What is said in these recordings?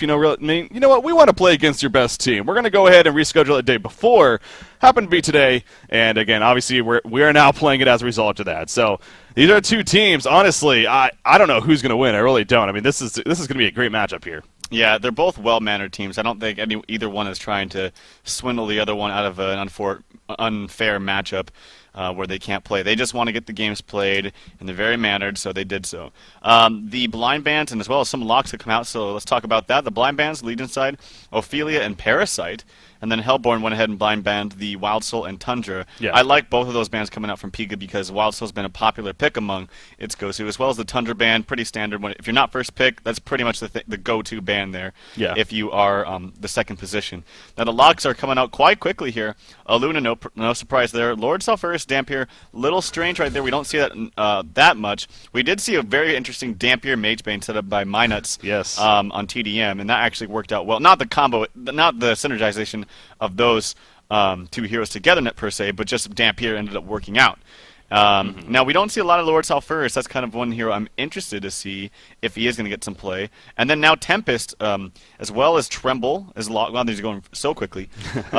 enough, I mean, you know what? We want to play against your best team. We're going to go ahead and reschedule it the day before. Happened to be today, and again, obviously, we are now playing it as a result of that. So these are two teams. Honestly, I don't know who's going to win. I really don't. I mean, this is going to be a great matchup here. Yeah, they're both well-mannered teams. I don't think either one is trying to swindle the other one out of an unfair matchup where they can't play. They just want to get the games played, and they're very mannered, so they did so. The blind bands, and as well as some locks that come out, so let's talk about that. The blind bands, lead inside Ophelia and Parasite. And then Hellborn went ahead and blind banned the Wild Soul and Tundra. Yeah. I like both of those bands coming out from Pika because Wild Soul's been a popular pick among its Gosu, as well as the Tundra band, pretty standard. If you're not first pick, that's pretty much the go-to band there if you are the second position. Now the locks are coming out quite quickly here. Luna, no surprise there. Lord Sulfuras, Dampier, little strange right there. We don't see that that much. We did see a very interesting Dampier Magebane set up by Minuts on TDM, and that actually worked out well. Not the combo, not the synergization of those two heroes together per se, but just Dampier ended up working out. Now, we don't see a lot of Lord Sulfuras. That's kind of one hero I'm interested to see if he is going to get some play. And then now Tempest, as well as Tremble, wow, these are going so quickly.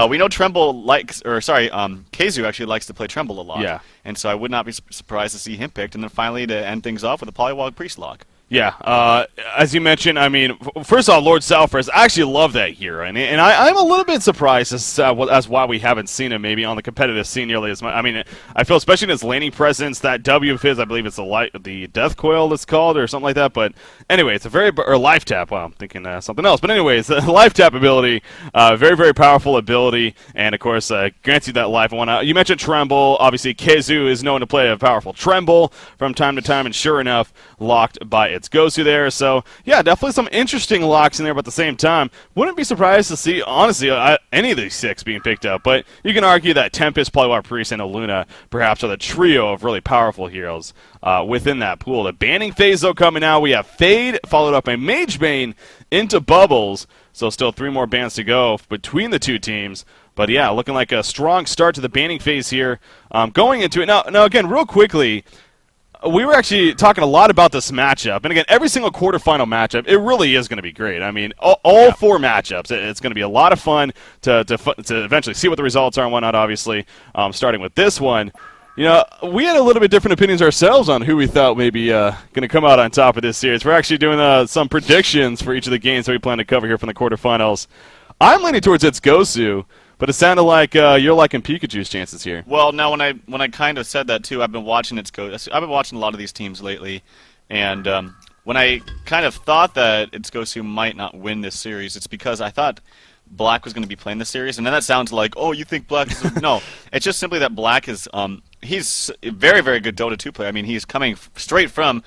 We know Tremble Kazu actually likes to play Tremble a lot. Yeah. And so I would not be surprised to see him picked. And then finally, to end things off with a Polywog Priest lock. Yeah, as you mentioned, I mean, first of all, Lord Sulfuras, I actually love that hero, and I'm a little bit surprised as why we haven't seen him maybe on the competitive scene nearly as much. I mean, I feel especially in his laning presence, that W of his, I believe it's the Death Coil it's called, or something like that, but anyway, it's or Life Tap, well, I'm thinking something else, but anyways, the Life Tap ability, very, very powerful ability, and of course, grants you that life. You mentioned Tremble, obviously Kazu is known to play a powerful Tremble from time to time, and sure enough, locked by its Gosu there. So yeah, definitely some interesting locks in there, but at the same time, wouldn't be surprised to see, honestly, any of these six being picked up. But you can argue that Tempest, Polywog Priest, and Luna perhaps are the trio of really powerful heroes within that pool. The banning phase, though, coming out. We have Fade, followed up by Magebane into Bubbles. So still 3 more bans to go between the two teams. But yeah, looking like a strong start to the banning phase here. Going into it. Now again, real quickly, we were actually talking a lot about this matchup, and again, every single quarterfinal matchup, it really is going to be great. I mean, all 4 matchups, it's going to be a lot of fun to eventually see what the results are and whatnot, obviously, starting with this one. You know, we had a little bit different opinions ourselves on who we thought maybe going to come out on top of this series. We're actually doing some predictions for each of the games that we plan to cover here from the quarterfinals. I'm leaning towards its Gosu, but it sounded like you're liking Pikachu's chances here. Well, now when I kind of said that too, I've been watching I've been watching a lot of these teams lately, and when I kind of thought that its Gosu might not win this series, it's because I thought Black was going to be playing the series, and then that sounds like, oh, you think Black is... No, it's just simply that Black is... he's a very, very good Dota 2 player. I mean, he's coming straight from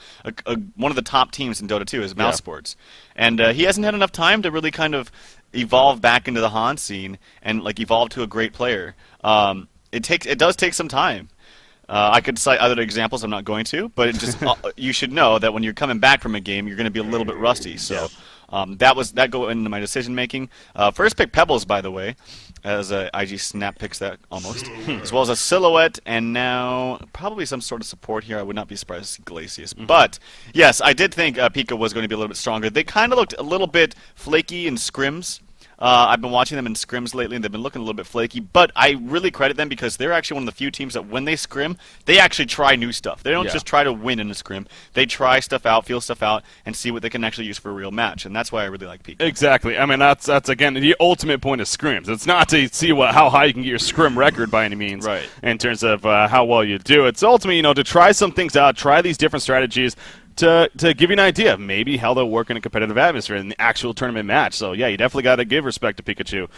one of the top teams in Dota 2, is Mouse Sports. And he hasn't had enough time to really kind of evolve back into the Han scene and like evolve to a great player. It does take some time. I could cite other examples. I'm not going to, but it just you should know that when you're coming back from a game, you're going to be a little bit rusty. So that go into my decision making. First pick Pebbles, by the way, as IG Snap picks that almost, as well as a Silhouette, and now probably some sort of support here. I would not be surprised to see Glacius. But yes, I did think Pika was going to be a little bit stronger. They kind of looked a little bit flaky in scrims. I've been watching them in scrims lately, and they've been looking a little bit flaky, but I really credit them because they're actually one of the few teams that when they scrim, they actually try new stuff. They don't just try to win in a scrim. They try stuff out, feel stuff out, and see what they can actually use for a real match, and that's why I really like Pika. Exactly. I mean, that's again, the ultimate point of scrims. It's not to see how high you can get your scrim record by any means, right, in terms of how well you do. It's ultimately, to try some things out, try these different strategies, to give you an idea of maybe how they'll work in a competitive atmosphere in the actual tournament match. So, yeah, you definitely got to give respect to Pikachu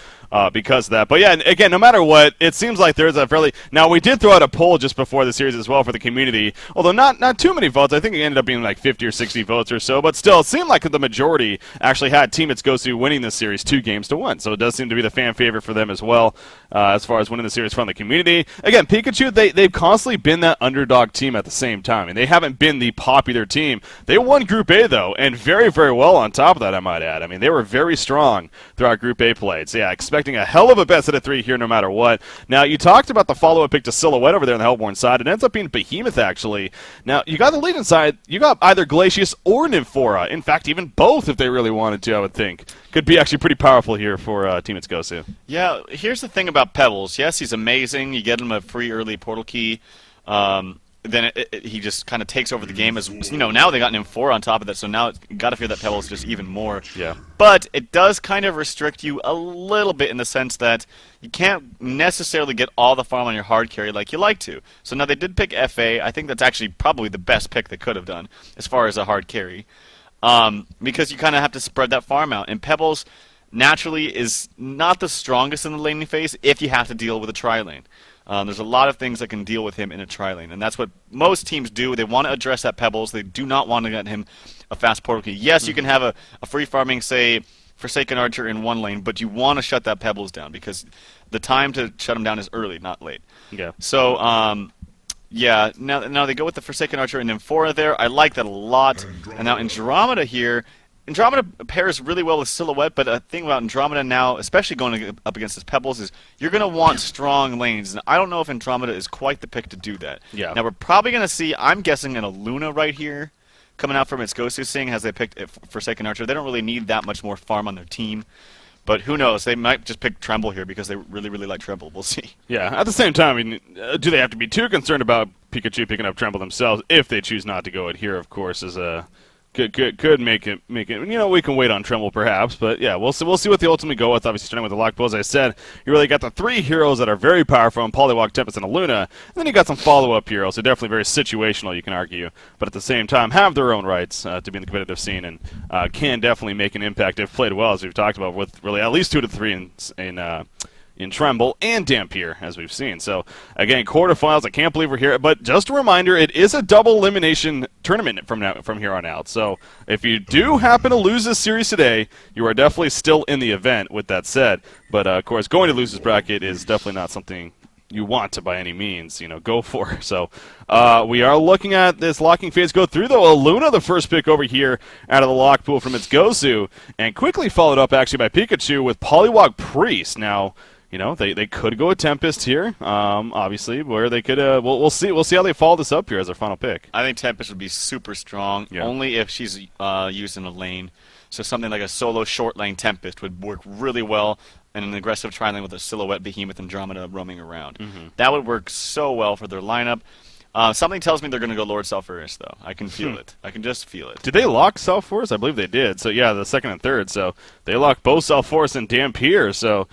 because of that. But, yeah, again, no matter what, it seems like there's a fairly... Now, we did throw out a poll just before the series as well for the community, although not too many votes. I think it ended up being like 50 or 60 votes or so. But still, it seemed like the majority actually had Team It's Gosu winning this series 2-1. So it does seem to be the fan favorite for them as well as far as winning the series from the community. Again, Pikachu, they've constantly been that underdog team at the same time, and they haven't been the popular team. team. They won Group A, though, and very, very well on top of that, I might add. I mean, they were very strong throughout Group A play. So, yeah, expecting a hell of a best out of 3 here no matter what. Now, you talked about the follow-up pick to Silhouette over there on the Hellborn side. It ends up being Behemoth, actually. Now, you got the lead inside. You got either Glacius or Nymphora. In fact, even both if they really wanted to, I would think. Could be actually pretty powerful here for Team It's Gosu. Yeah, here's the thing about Pebbles. Yes, he's amazing. You get him a free early portal key. Then he just kind of takes over the game. As you know, now they got Nymphora on top of that, so now you got to fear that Pebbles just even more. Yeah. But it does kind of restrict you a little bit in the sense that you can't necessarily get all the farm on your hard carry like you like to. So now they did pick FA. I think that's actually probably the best pick they could have done as far as a hard carry. Because you kind of have to spread that farm out. And Pebbles naturally is not the strongest in the laning phase if you have to deal with a tri-lane. There's a lot of things that can deal with him in a tri-lane, and that's what most teams do. They want to address that Pebbles. They do not want to get him a fast portal key. Yes, you can have a free farming, say, Forsaken Archer in one lane, but you want to shut that Pebbles down because the time to shut him down is early, not late. Yeah. So, yeah, now they go with the Forsaken Archer and Nymphora there. I like that a lot. And now Andromeda here. Andromeda pairs really well with Silhouette, but the thing about Andromeda now, especially going up against his Pebbles, is you're going to want strong lanes. And I don't know if Andromeda is quite the pick to do that. Yeah. Now we're probably going to see, I'm guessing, an Luna right here coming out from its Gosu, seeing as they picked Forsaken Archer. They don't really need that much more farm on their team. But who knows? They might just pick Tremble here because they really, really like Tremble. We'll see. Yeah, at the same time, I mean, do they have to be too concerned about Pikachu picking up Tremble themselves if they choose not to go it here, of course, is a... Could make it. You know, we can wait on Tremble perhaps, but yeah, we'll see what they ultimately go with. Obviously, starting with the lock pool, as I said, you really got the 3 heroes that are very powerful in Poliwag, Tempest, and Luna, and then you got some follow-up heroes, so definitely very situational, you can argue, but at the same time have their own rights to be in the competitive scene and can definitely make an impact if played well, as we've talked about, with really at least 2 to 3 in Tremble and Dampier, as we've seen. So, again, quarterfinals, I can't believe we're here. But just a reminder, it is a double elimination tournament from here on out. So, if you do happen to lose this series today, you are definitely still in the event, with that said. But, of course, going to losers bracket is definitely not something you want to, by any means, go for. So, we are looking at this locking phase go through, though. Luna, the first pick over here out of the lock pool from its Gosu, and quickly followed up, actually, by Pikachu with Poliwag Priest. Now, they could go with Tempest here, obviously, where they could. We'll see how they follow this up here as their final pick. I think Tempest would be super strong, only if she's used in a lane. So something like a solo short lane Tempest would work really well, and an aggressive tri-lane with a Silhouette, Behemoth, Andromeda roaming around. That would work so well for their lineup. Something tells me they're going to go Lord Self-Forest, though. I can feel it. I can just feel it. Did they lock Self-Forest? I believe they did. So, yeah, the second and third. So, they locked both Self-Forest and Dampier. So,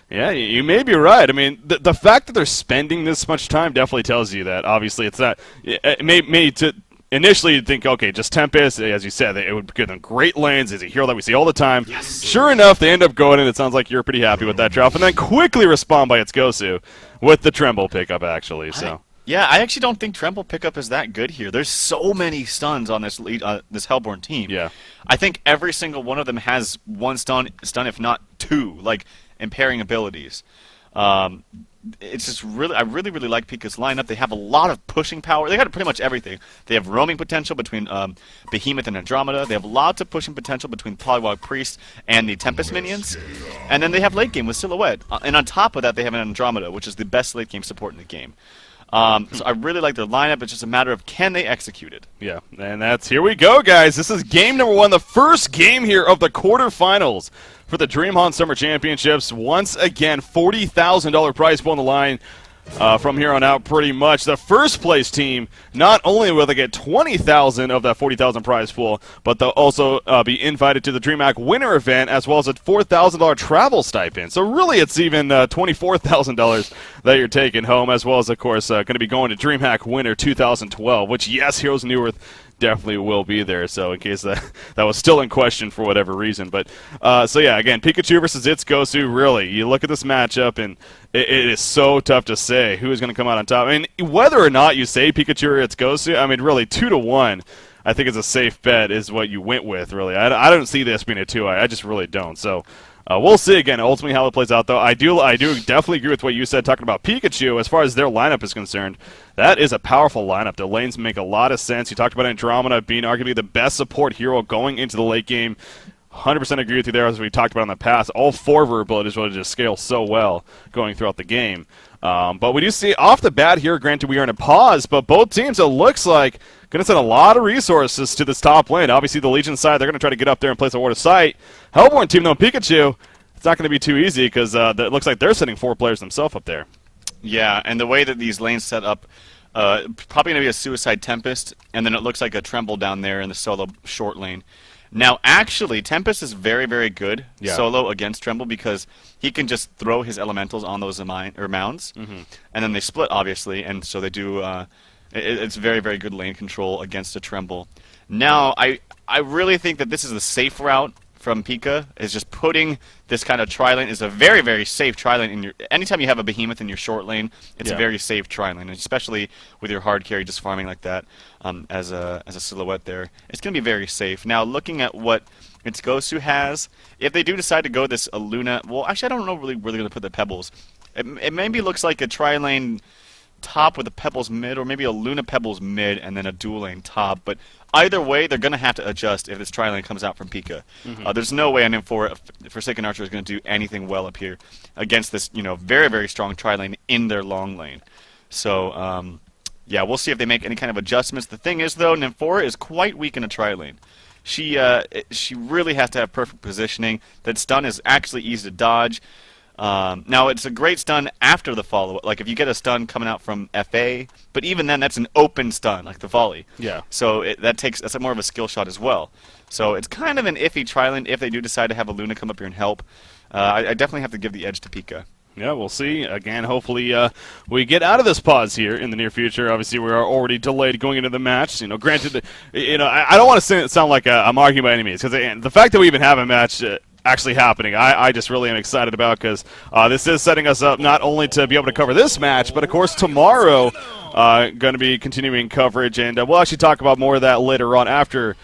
yeah, you may be right. I mean, the fact that they're spending this much time definitely tells you that. Obviously, it's not... Initially, you'd think, okay, just Tempest, as you said, it would give them great lanes. It's a hero that we see all the time. Yes. Sure enough, they end up going, and it sounds like you're pretty happy with that drop, and then quickly respond by its Gosu with the Tremble pickup, actually. I actually don't think Tremble pickup is that good here. There's so many stuns on this this Hellborn team. Yeah. I think every single one of them has one stun, if not 2, like impairing abilities. It's just I really like Pika's lineup. They have a lot of pushing power. They got pretty much everything. They have roaming potential between Behemoth and Andromeda. They have lots of pushing potential between Poliwag Priest and the Tempest minions. And then they have late game with Silhouette. And on top of that, they have an Andromeda, which is the best late game support in the game. So I really like their lineup. It's just a matter of can they execute it. Yeah, and here we go, guys. This is game number 1, the first game here of the quarterfinals for the DreamHoN Summer Championships. Once again, $40,000 prize pool on the line from here on out, pretty much. The first place team, not only will they get $20,000 of that $40,000 prize pool, but they'll also be invited to the DreamHack Winter event, as well as a $4,000 travel stipend. So really, it's even $24,000 that you're taking home, as well as, of course, going to be going to DreamHack Winter 2012, which, yes, Heroes of Newerth definitely will be there, so in case that was still in question for whatever reason. But so yeah, again, Pikachu versus its Gosu, really, you look at this matchup, and it is so tough to say who is going to come out on top. I mean, whether or not you say Pikachu or its Gosu, I mean, really, 2-1, I think is a safe bet is what you went with, really. I don't see this being a 2. I just really don't. So We'll see again ultimately how it plays out, though. I do definitely agree with what you said talking about Pikachu as far as their lineup is concerned. That is a powerful lineup. The lanes make a lot of sense. You talked about Andromeda being arguably the best support hero going into the late game. 100% agree with you there, as we talked about in the past. All 4 of her abilities really just scale so well going throughout the game. But we do see off the bat here, granted we are in a pause, but both teams, it looks like, going to send a lot of resources to this top lane. Obviously, the Legion side, they're going to try to get up there and place a ward of sight. Hellborn team, though, Pikachu, it's not going to be too easy because it looks like they're sending 4 players themselves up there. Yeah, and the way that these lanes set up, probably going to be a Suicide Tempest, and then it looks like a Tremble down there in the solo short lane. Now, actually, Tempest is very, very good solo against Tremble because he can just throw his elementals on those mounds, and then they split, obviously, and so they do. It's very, very good lane control against a Tremble. Now, I really think that this is the safe route from Pika, is just putting this kind of tri-lane is a very, very safe tri-lane. Anytime you have a behemoth in your short lane, it's a very safe tri-lane, especially with your hard carry just farming like that as a silhouette there. It's going to be very safe. Now, looking at what its Gosu has, if they do decide to go this Luna, well, actually, I don't know really where they're going to put the Pebbles. It maybe looks like a tri-lane top with the Pebbles mid, or maybe a Luna Pebbles mid and then a dual lane top, but either way, they're going to have to adjust if this tri-lane comes out from Pika. There's no way an M4 Forsaken Archer is going to do anything well up here against this, very, very strong tri-lane in their long lane. So, yeah, we'll see if they make any kind of adjustments. The thing is, though, Nymphora is quite weak in a tri-lane. She really has to have perfect positioning. That stun is actually easy to dodge. Now, it's a great stun after the follow-up. Like, if you get a stun coming out from FA, but even then, that's an open stun, like the volley. Yeah. So that's more of a skill shot as well. So it's kind of an iffy tri-lane if they do decide to have a Luna come up here and help. I definitely have to give the edge to Pika. Yeah, we'll see. Again, hopefully we get out of this pause here in the near future. Obviously, we are already delayed going into the match. Granted, I don't want to sound like I'm arguing by any means, because the fact that we even have a match actually happening, I just really am excited about, because this is setting us up not only to be able to cover this match, but of course tomorrow going to be continuing coverage, and we'll actually talk about more of that later on after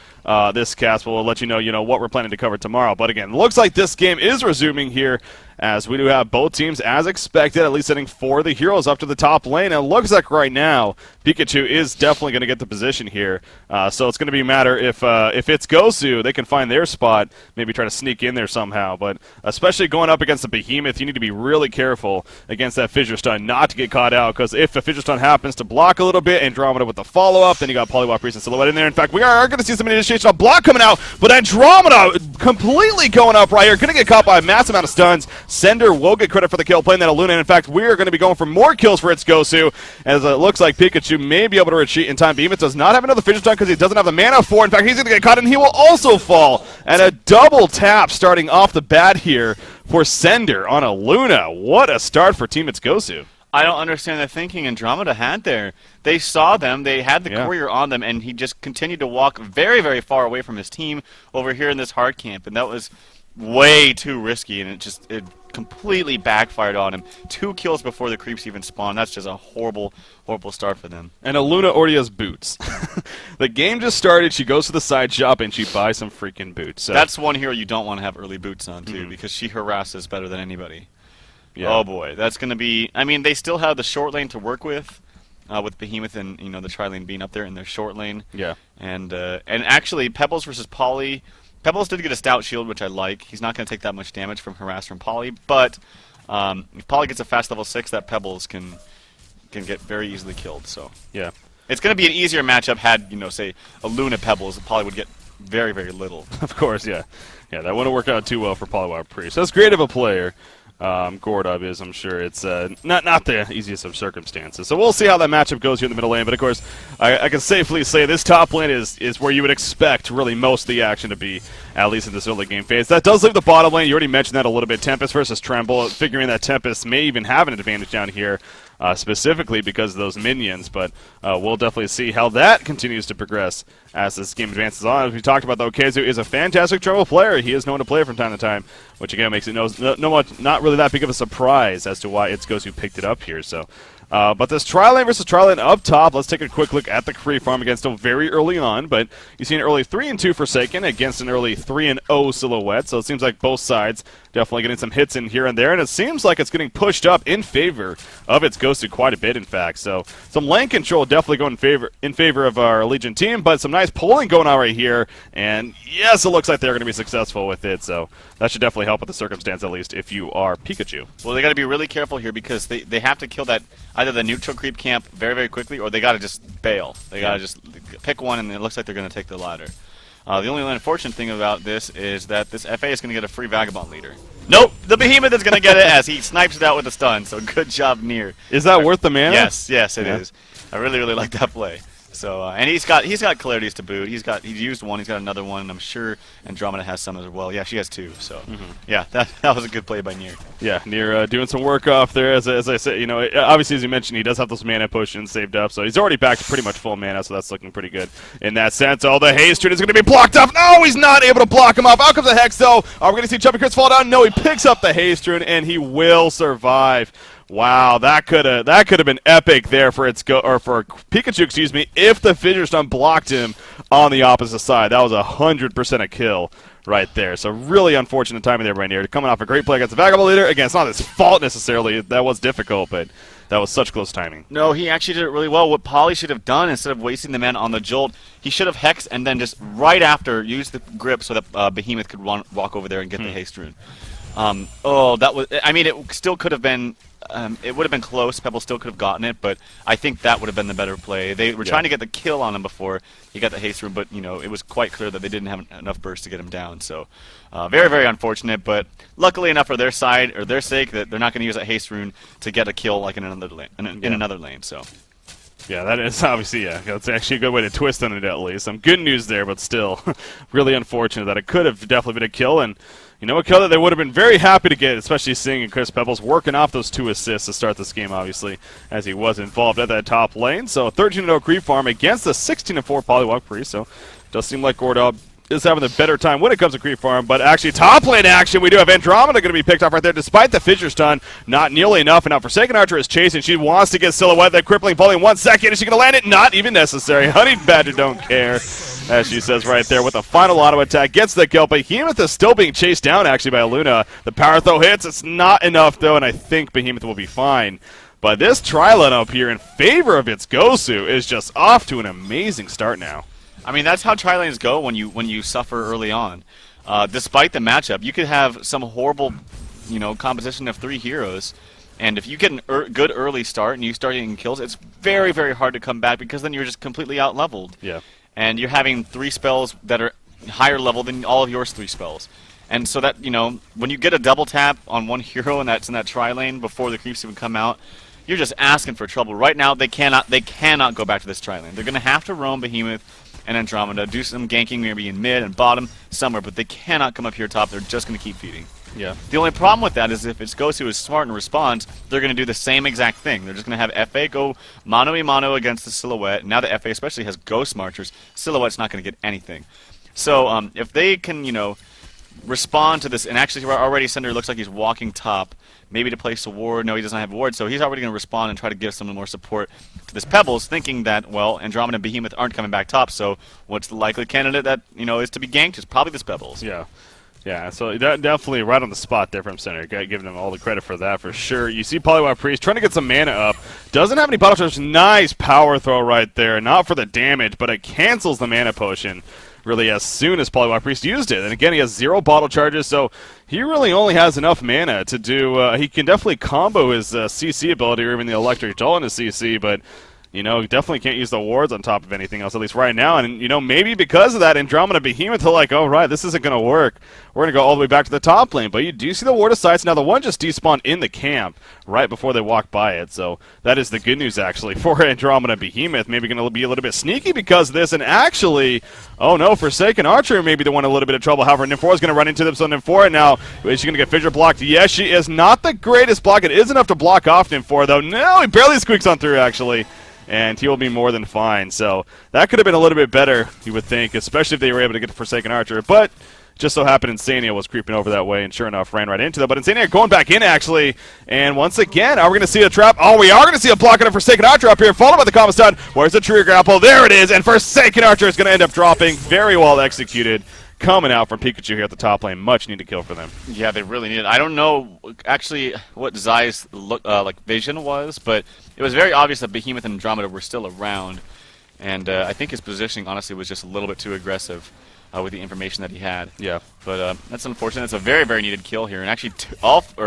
this cast. We'll let you know, what we're planning to cover tomorrow. But again, looks like this game is resuming here, as we do have both teams, as expected, at least sending 4 of the heroes up to the top lane. And it looks like right now, Pikachu is definitely going to get the position here. So it's going to be a matter if it's Gosu, they can find their spot, maybe try to sneak in there somehow. But especially going up against the Behemoth, you need to be really careful against that Fissure Stun not to get caught out, because if a Fissure Stun happens to block a little bit, Andromeda with the follow-up, then you got Polywop Priest and Silhouette in there. In fact, we are going to see some initiation on block coming out, but Andromeda completely going up right here, going to get caught by a massive amount of stuns. Sender will get credit for the kill, playing that Luna. And in fact, we're going to be going for more kills for its Gosu, as it looks like Pikachu may be able to retreat in time. Behemoth does not have another Fissure Stun because he doesn't have the mana for it. In fact, he's going to get caught, and he will also fall. And a double tap starting off the bat here for Sender on a Luna. What a start for Team It's Gosu. I don't understand the thinking Andromeda had there. They saw them, they had the courier on them, and he just continued to walk very, very far away from his team over here in this hard camp, and that was way too risky, and it completely backfired on him. 2 kills before the creeps even spawn. That's just a horrible, horrible start for them. And a Luna already has boots. The game just started, she goes to the side shop, and she buys some freaking boots. So. That's one hero you don't want to have early boots on, too, because she harasses better than anybody. Yeah. Oh boy, that's going to be... I mean, they still have the short lane to work with Behemoth and the tri-lane being up there in their short lane. Yeah. And actually, Pebbles versus Poly... Pebbles did get a stout shield, which I like. He's not going to take that much damage from harass from Poly, but if Poly gets a fast level 6, that Pebbles can get very easily killed. So yeah, it's going to be an easier matchup had, say, a Luna Pebbles. Poly would get very, very little. Of course, yeah. Yeah, that wouldn't work out too well for Polywop Priest. That's great of a player. Gordub is, I'm sure. It's not the easiest of circumstances. So we'll see how that matchup goes here in the middle lane. But, of course, I can safely say this top lane is where you would expect really most of the action to be, at least in this early game phase. That does leave the bottom lane. You already mentioned that a little bit. Tempest versus Tremble, figuring that Tempest may even have an advantage down here. Specifically because of those minions, but we'll definitely see how that continues to progress as this game advances on. As we talked about, though, Gosu is a fantastic Tremble player. He is known to play from time to time, which again makes it not really that big of a surprise as to why it's Gosu picked it up here. So But this tri-lane versus tri-lane up top, let's take a quick look at the creep farm. Again, still very early on, but you see an early 3-2 Forsaken against an early 3-0 Silhouette, so it seems like both sides definitely getting some hits in here and there, and it seems like it's getting pushed up in favor of its Gosu quite a bit, in fact. So some lane control definitely going in favor of our Legion team, but some nice pulling going on right here, and yes, it looks like they're going to be successful with it, so that should definitely help with the circumstance, at least, if you are Pikachu. Well, they got to be really careful here because they have to kill that either the neutral creep camp very, very quickly, or they got to just bail. They got to just pick one, and it looks like they're going to take the ladder. The only unfortunate thing about this is that this FA is going to get a free Vagabond leader. Nope, the Behemoth is going to get it as he snipes it out with a stun, so good job, Nier. Is that worth the mana? Yes, it is. I really, really like that play. So and he's got clarities to boot. He's used one. He's got another one, and I'm sure Andromeda has some as well. Yeah, she has two. So yeah, that was a good play by Nier. Yeah, Nier doing some work off there. As I said, you know, obviously as you mentioned, he does have those mana potions saved up, so he's already back to pretty much full mana. So that's looking pretty good in that sense. Oh, the haste is going to be blocked off. No, he's not able to block him off. Out comes the Hex though. Are we going to see Chubby Chris fall down? No, he picks up the haste rune and he will survive. Wow, that could have been epic there for for Pikachu, excuse me, if the Fissure Stun blocked him on the opposite side. That was 100% a kill right there. So really unfortunate timing there by Nier. Coming off a great play against the Vagabond leader. Again, it's not his fault necessarily. That was difficult, but that was such close timing. No, he actually did it really well. What Polly should have done, instead of wasting the mana on the Jolt, he should have Hexed and then just right after used the grip so that Behemoth could walk over there and get the haste rune. That was. I mean, it still could have been. It would have been close. Pebble still could have gotten it, but I think that would have been the better play. They were trying to get the kill on him before he got the haste rune, but you know it was quite clear that they didn't have enough burst to get him down. So very, very unfortunate. But luckily enough for their side or their sake that they're not going to use that haste rune to get a kill like in another lane. In another lane. So. Yeah, that is obviously, that's actually a good way to twist on it at least. Some good news there, but still really unfortunate that it could have definitely been a kill, and you know, a kill that they would have been very happy to get, especially seeing Chris Pebbles working off those 2 assists to start this game, obviously, as he was involved at that top lane. So 13-0 creep farm against the 16-4 Polywalk Priest, so it does seem like Gordob is having the better time when it comes to creep farm, but actually top lane action, we do have Andromeda going to be picked off right there despite the Fissure Stun, not nearly enough, and now Forsaken Archer is chasing, she wants to get Silhouette, that crippling volley in 1 second, is she going to land it? Not even necessary, Honey Badger don't care, as she says right there, with the final auto attack, gets the kill, but Behemoth is still being chased down actually by Luna, the power throw hits, it's not enough though, and I think Behemoth will be fine. But this tri-lane up here in favor of its Gosu is just off to an amazing start now. I mean, that's how tri-lanes go when you suffer early on. Despite the matchup, you could have some horrible, composition of 3 heroes, and if you get a good early start and you start getting kills, it's very, very hard to come back because then you're just completely out-leveled. Yeah. And you're having 3 spells that are higher level than all of yours 3 spells. And so that, when you get a double tap on one hero and that's in that tri-lane before the creeps even come out, you're just asking for trouble. Right now, they cannot go back to this tri-lane. They're going to have to roam Behemoth and Andromeda, do some ganking maybe in mid and bottom somewhere, but they cannot come up here top. They're just going to keep feeding. Yeah. The only problem with that is if it's Gosu is smart and responds, they're going to do the same exact thing. They're just going to have FA go mano-a-mano against the Silhouette. Now that FA especially has Ghost Marchers, Silhouette's not going to get anything. So if they can, respond to this, and actually already Cinder looks like he's walking top, maybe to place a ward. No, he doesn't have a ward, so he's already going to respond and try to give some more support to this Pebbles, thinking that, well, Andromeda and Behemoth aren't coming back top, so what's the likely candidate that, is to be ganked is probably this Pebbles. Yeah. Yeah, so definitely right on the spot there from Center. Giving them all the credit for that for sure. You see Polywalk Priest trying to get some mana up. Doesn't have any bottle charge. Nice power throw right there. Not for the damage, but it cancels the mana potion really as soon as Polywalk Priest used it. And again, he has 0 bottle charges, so he really only has enough mana to do... he can definitely combo his CC ability or even the Electric Jolt in his CC, but... definitely can't use the wards on top of anything else, at least right now. And, maybe because of that, Andromeda Behemoth are like, oh, right, this isn't going to work. We're going to go all the way back to the top lane. But you do see the ward of sights. Now, the one just despawned in the camp right before they walk by it. So that is the good news, actually, for Andromeda Behemoth. Maybe going to be a little bit sneaky because of this. And actually, oh, no, Forsaken Archer maybe the one in a little bit of trouble. However, Nymphoria is going to run into them. So Nymphoria now, is she going to get Fissure blocked? Yes, she is. Not the greatest block. It is enough to block off Nymphoria, though. No, he barely squeaks on through, actually. And he will be more than fine. So that could have been a little bit better, you would think, especially if they were able to get the Forsaken Archer. But Just so happened Insania was creeping over that way, and sure enough, ran right into that. But Insania going back in, actually. And once again, are we going to see a trap? Oh, we are going to see a block on a Forsaken Archer up here, followed by the Comma Stun. Where's the Trigger Grapple? There it is, and Forsaken Archer is going to end up dropping. Very well executed. Coming out from Pikachu here at the top lane. Much needed kill for them. Yeah, they really need it. I don't know actually what Zai's vision was, but it was very obvious that Behemoth and Andromeda were still around. And I think his positioning, honestly, was just a little bit too aggressive with the information that he had. Yeah. But that's unfortunate. It's a very, very needed kill here. And actually,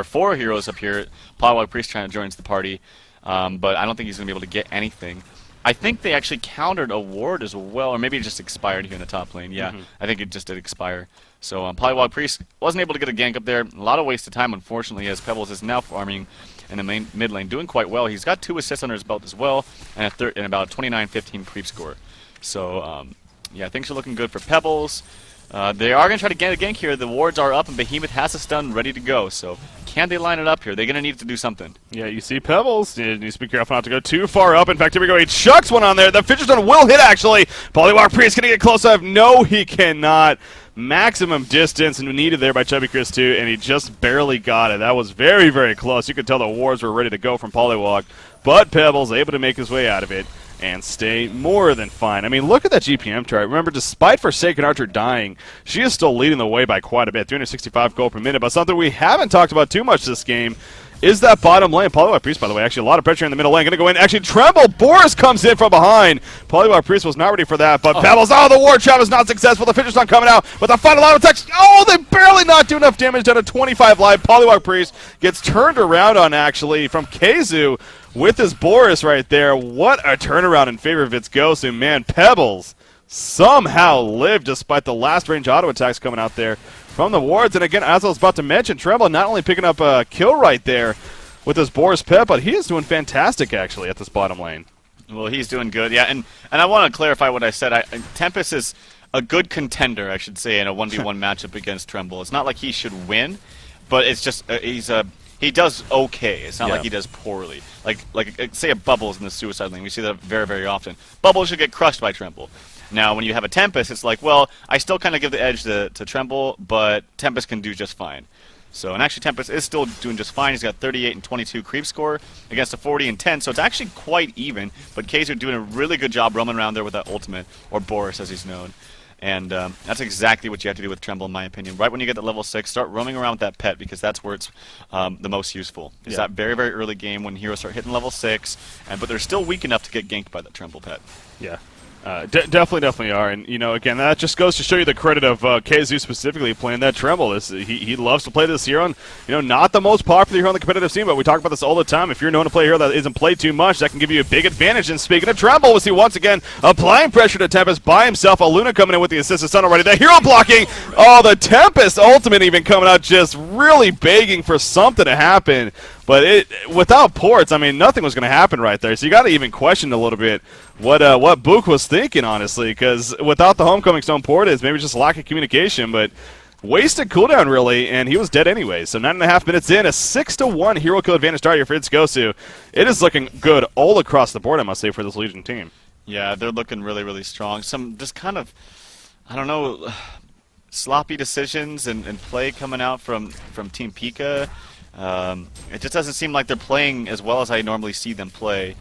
four heroes up here. Polywog Priest trying to join the party. But I don't think he's going to be able to get anything. I think they actually countered a ward as well, or maybe it just expired here in the top lane. Yeah, I think it just did expire. So Polywog Priest wasn't able to get a gank up there. A lot of waste of time, unfortunately, as Pebbles is now farming in the mid lane, doing quite well. He's got 2 assists under his belt as well, and about a 29-15 creep score. So yeah, things are looking good for Pebbles. They are going to try to get a gank here. The wards are up, and Behemoth has a stun ready to go. So can they line it up here? They're going to need to do something. Yeah, you see Pebbles. You need to be careful not to go too far up. In fact, here we go. He chucks one on there. The Fidget Stun will hit, actually. Polywog Priest going to get close enough. No, he cannot. Maximum distance needed there by Chubby Chris, too, and he just barely got it. That was very, very close. You could tell the wards were ready to go from Polywog, but Pebbles able to make his way out of it and stay more than fine. I mean, look at that GPM chart. Remember, despite Forsaken Archer dying, she is still leading the way by quite a bit, 365 gold per minute. But something we haven't talked about too much this game is that bottom lane. Polywog Priest, by the way, actually a lot of pressure in the middle lane. Going to go in. Actually, Tremble. Boris comes in from behind. Polywog Priest was not ready for that, but Pebbles, the ward trap is not successful. The Fidget Stun coming out with a final auto attack. Oh, they barely not do enough damage down to 25 life. Polywog Priest gets turned around on, actually, from Kazu with his Boris right there. What a turnaround in favor of its Gosu. Man, Pebbles somehow lived despite the last range auto attacks coming out there from the wards. And again, as I was about to mention, Tremble not only picking up a kill right there with his Boris Pep, but he is doing fantastic, actually, at this bottom lane. Well, he's doing good, yeah. And I want to clarify what I said. Tempest is a good contender, I should say, in a 1v1 matchup against Tremble. It's not like he should win, but it's just he does okay. It's not like he does poorly. Like say a Bubbles in the Suicide Lane. We see that very, very often. Bubbles should get crushed by Tremble. Now, when you have a Tempest, it's like, well, I still kind of give the edge to Tremble, but Tempest can do just fine. So, and actually Tempest is still doing just fine. He's got 38 and 22 creep score against a 40 and 10, so it's actually quite even. But Kazu doing a really good job roaming around there with that ultimate, or Boris as he's known. And that's exactly what you have to do with Tremble, in my opinion. Right when you get to level 6, start roaming around with that pet, because that's where it's the most useful. It's that very, very early game when heroes start hitting level 6, but they're still weak enough to get ganked by that Tremble pet. Yeah. Definitely are, and again, that just goes to show you the credit of Kazu specifically playing that Tremble. He loves to play this hero, and not the most popular hero on the competitive scene, but we talk about this all the time. If you're known to play a hero that isn't played too much, that can give you a big advantage. And speaking of Tremble, we see once again applying pressure to Tempest by himself. A Luna coming in with the assisted stun already. The hero blocking. Oh, the Tempest ultimate even coming out, just really begging for something to happen. But without ports, I mean, nothing was going to happen right there. So you got to even question a little bit what Book was thinking, honestly, because without the Homecoming Stone port, it's maybe just a lack of communication. But wasted cooldown, really, and he was dead anyway. So 9.5 minutes in, a 6-1 hero kill advantage start here for its Gosu. It is looking good all across the board, I must say, for this Legion team. Yeah, they're looking really, really strong. Some just kind of, I don't know, sloppy decisions and play coming out from Team Pika. It just doesn't seem like they're playing as well as I normally see them play,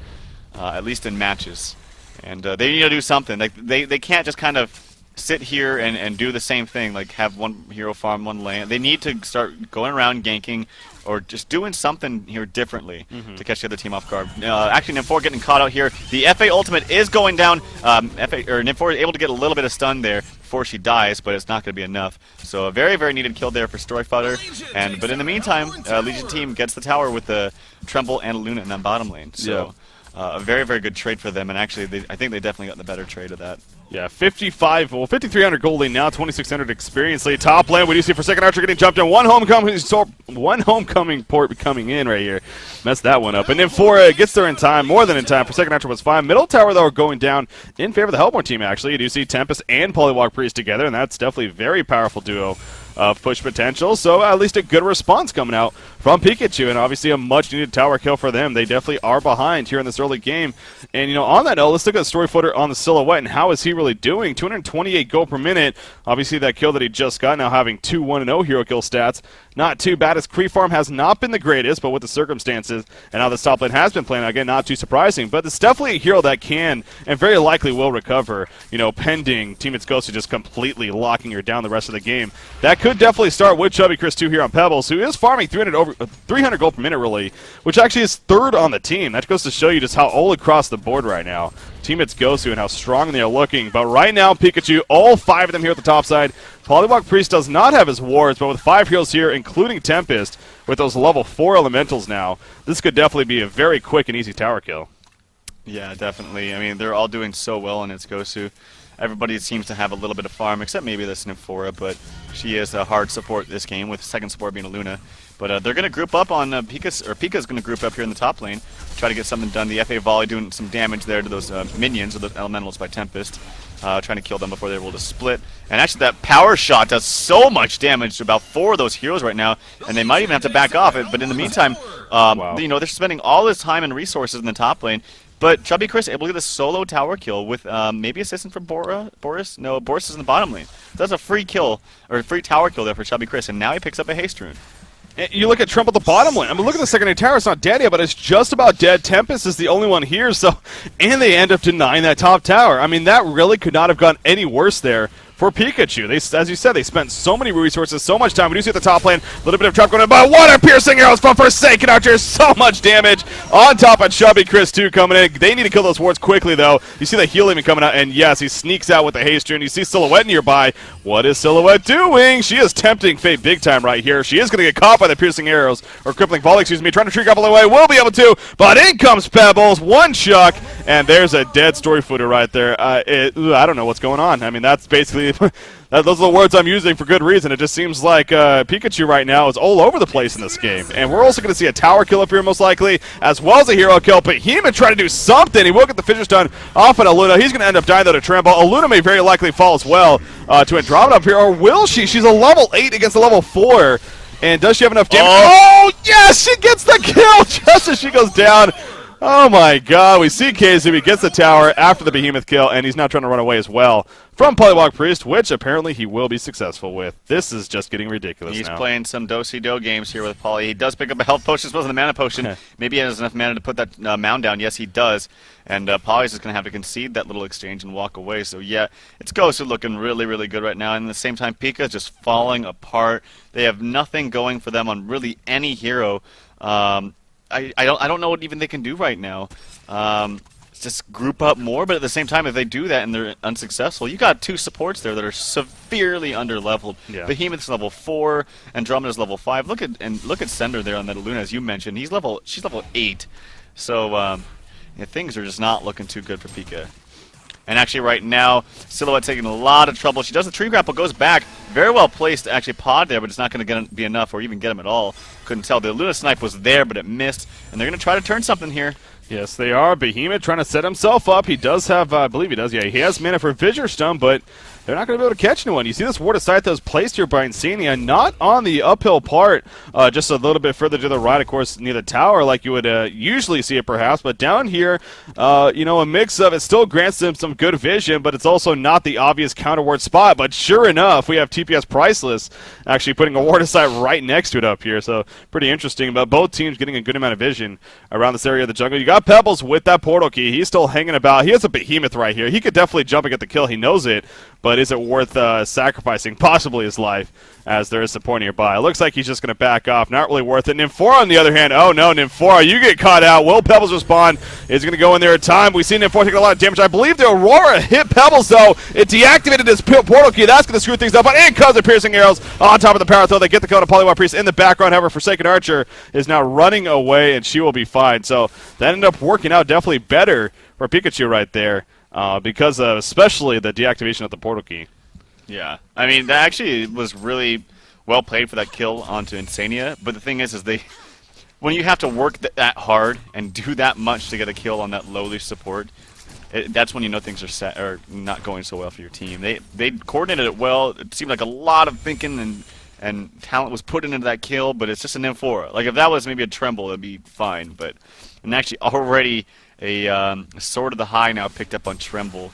at least in matches. And they need to do something. Like they can't just kind of sit here and do the same thing, like have one hero farm one lane. They need to start going around ganking or just doing something here differently to catch the other team off guard. Actually, Nymphoria getting caught out here. The FA ultimate is going down. Nymphoria is able to get a little bit of stun there before she dies, but it's not going to be enough. So a very, very needed kill there for Storyfighter. But in the meantime, Legion team gets the tower with the Tremble and Luna in that bottom lane. So a very, very good trade for them, and actually, I think they definitely got the better trade of that. Yeah, 5,300 gold lead now, 2,600 experience lead. Top lane, we do see Forsaken Archer getting jumped in. One homecoming port coming in right here. Messed that one up. And then gets there in time, more than in time. Forsaken Archer was fine. Middle tower, though, going down in favor of the Hellborn team, actually. You do see Tempest and Polywog Priest together, and that's definitely a very powerful duo of push potential. So at least a good response coming out from Pikachu, and obviously a much-needed tower kill for them. They definitely are behind here in this early game. And, you know, on that note, let's look at the story footer on the Silhouette, and how is he really doing? 228 gold per minute. Obviously, that kill that he just got, now having 2 1-0 hero kill stats. Not too bad, as Cree Farm has not been the greatest, but with the circumstances and how this top lane has been playing, again, not too surprising. But it's definitely a hero that can and very likely will recover, you know, pending Teammates Gosu just completely locking her down the rest of the game. That could definitely start with Chubby Chris 2 here on Pebbles, who is farming 300 gold per minute, really, which actually is third on the team. That goes to show you just how all across the board right now Teammates Gosu and how strong they are looking. But right now, Pikachu, all 5 of them here at the top side. Polywog Priest does not have his wards, but with 5 heroes here, including Tempest, with those level 4 elementals now, this could definitely be a very quick and easy tower kill. Yeah, definitely. I mean, they're all doing so well, and it's Gosu. Everybody seems to have a little bit of farm, except maybe this Nymphora, but she is a hard support this game, with second support being a Luna. But they're going to group up on Pika's going to group up here in the top lane, try to get something done. The FA volley doing some damage there to those minions, or those elementals by Tempest, trying to kill them before they're able to split. And actually, that power shot does so much damage to about 4 of those heroes right now, and they might even have to back off it. But in the meantime, Wow. you know, they're spending all this time and resources in the top lane. But Chubby Chris able to get a solo tower kill with maybe assistance from Boris? No, Boris is in the bottom lane. That's a free kill, or a free tower kill there for Chubby Chris, and now he picks up a haste rune. You look at Trump at the bottom lane. I mean, look at the secondary tower. It's not dead yet, but it's just about dead. Tempest is the only one here, so, and they end up denying that top tower. I mean, that really could not have gone any worse there for Pikachu. They, as you said, they spent so many resources, so much time. We do see at the top lane, a little bit of trap going in, but what a piercing arrows from Forsaken Archer. So much damage on top of Chubby Chris 2 coming in. They need to kill those wards quickly, though. You see the heal even coming out, and yes, he sneaks out with the haste rune. You see Silhouette nearby. What is Silhouette doing? She is tempting fate big time right here. She is going to get caught by the piercing arrows, or crippling volley, excuse me. Trying to tree grapple away. Will be able to, but in comes Pebbles. One chuck, and there's a dead story footer right there. I don't know what's going on. I mean, that's basically... Those are the words I'm using for good reason. It just seems like Pikachu right now is all over the place in this game. And we're also going to see a tower kill up here most likely, as well as a hero kill. Behemoth trying to do something. He will get the finish done off at Aluna. He's going to end up dying though to Tremble. Aluna may very likely fall as well to Andromeda up here. Or will she? She's a level 8 against a level 4. And does she have enough damage? Oh, yes! She gets the kill just as she goes down. Oh my god, we see KZ, he gets the tower after the Behemoth kill, and he's now trying to run away as well from Polywog Priest, which apparently he will be successful with. This is just getting ridiculous He's now. playing some do-si-do games here with Poly. He does pick up a health potion as well as a mana potion. Maybe he has enough mana to put that mound down. Yes, he does. And Poly's just going to have to concede that little exchange and walk away. So yeah, it's Gosu looking really, really good right now. And at the same time, Pika just falling apart. They have nothing going for them on really any hero. I don't know what even they can do right now. Just group up more, but at the same time, if they do that and they're unsuccessful, you got 2 supports there that are severely underleveled. Yeah. Behemoth's level 4, Andromeda's level 5. Look at Sender there on that Luna, as you mentioned. She's level 8. So yeah, things are just not looking too good for Pika. And actually right now, Silhouette taking a lot of trouble. She does the tree grapple, goes back. Very well placed to actually pod there, but it's not going to be enough or even get him at all. Couldn't tell. The Luna snipe was there, but it missed. And they're going to try to turn something here. Yes, they are. Behemoth trying to set himself up. He does have, I believe he does, yeah, he has mana for Fissure Stone, but they're not going to be able to catch anyone. You see this Ward of Sight that was placed here by Insania, not on the uphill part, just a little bit further to the right, of course, near the tower, like you would usually see it perhaps, but down here, you know, a mix of it still grants them some good vision, but it's also not the obvious counter ward spot. But sure enough, we have TPS Priceless actually putting a Ward of Sight right next to it up here, so pretty interesting. But both teams getting a good amount of vision around this area of the jungle. You got Pebbles with that portal key. He's still hanging about. He has a Behemoth right here. He could definitely jump and get the kill. He knows it. But is it worth sacrificing possibly his life as there is support nearby? It looks like he's just going to back off. Not really worth it. Nymphora, on the other hand, oh no, Nymphora, you get caught out. Will Pebbles respond? Is going to go in there at time. We've seen Nymphora take a lot of damage. I believe the Aurora hit Pebbles, though. It deactivated his portal key. That's going to screw things up. But in comes the piercing arrows on top of the power throw. They get the kill to Polywog Priest in the background. However, Forsaken Archer is now running away, and she will be fine. So that ended up working out definitely better for Pikachu right there. Because of especially the deactivation of the portal key. Yeah, I mean, that actually was really well played for that kill onto Insania. But the thing is they, when you have to work that hard and do that much to get a kill on that lowly support, that's when you know things are not going so well for your team. They coordinated it well. It seemed like a lot of thinking and and talent was put into that kill, but it's just an Nymphora. Like, if that was maybe a Tremble, that'd be fine, but... And actually, already a Sword of the High now picked up on Tremble.